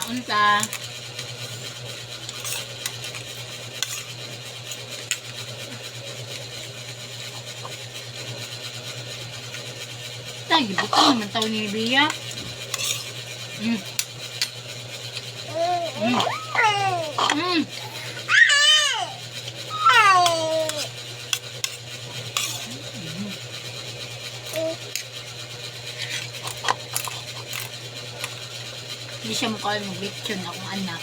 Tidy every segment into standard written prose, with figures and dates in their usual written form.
Kaon ta. Tagi, buka naman tao ni Bia. Mm. Mm. Mm. Hindi siya mukha mag-lechon akong anak.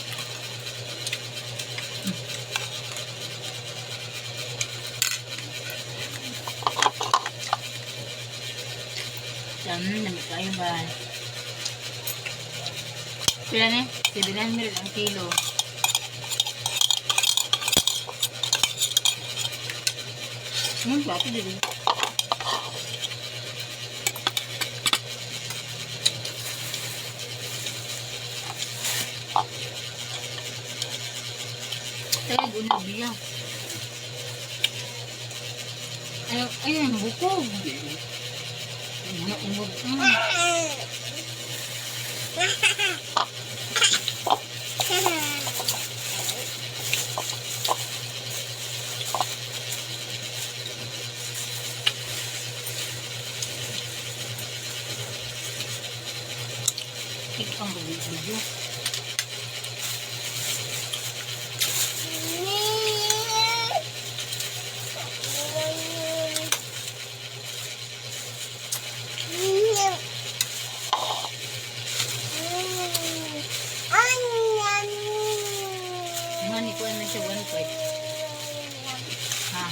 Namit kayo ba? Pila na? 700 ang kilo. Bato din. Kaya unang biya. Ayun, bukog. Ang video. Mani ko na siya 1.5. Ha?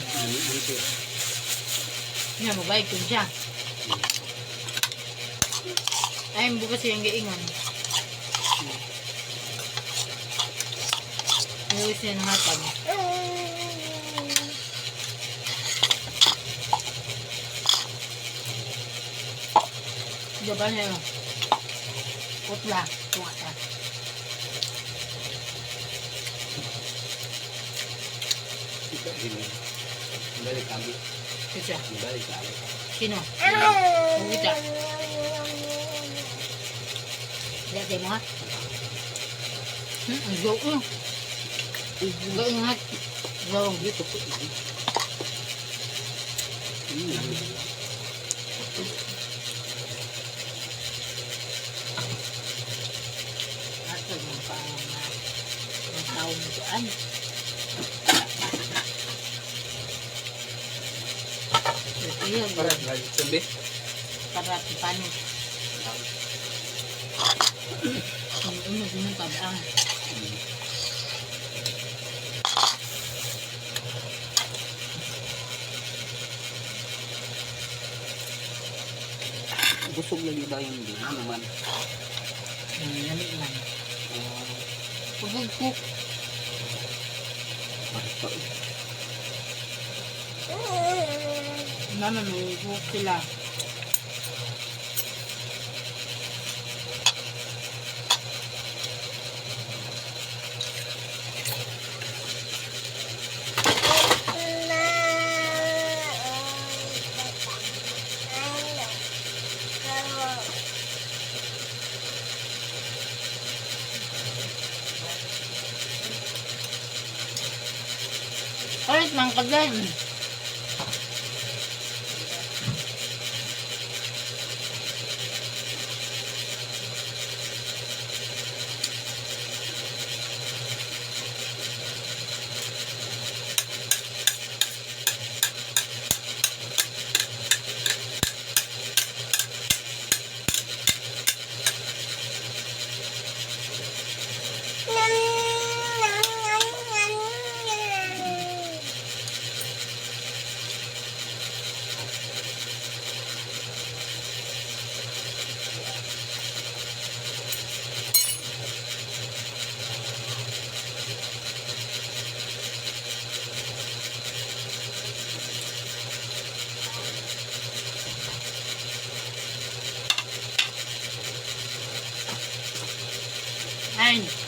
Yan, mabayad ko siya. Ay, bukas yung gaingon. Iwis niya ng hatag. Diba niya yun? Putla. Tunga ka. Balik kami. Siya? Balik kami. Sino? Bumita. Lihat dia mo ha? Ang gaw oh. Gaw nga. Gaw. Dito po. Ato yung tao mo dyan. Ito Para sabi. para paano. Ano din ang tabang. Busog lagi ba yung din? Ano man? Lami lang. Pagod-cook. Basta. Naman may cook sila. Alit man ka dyan. Ayan.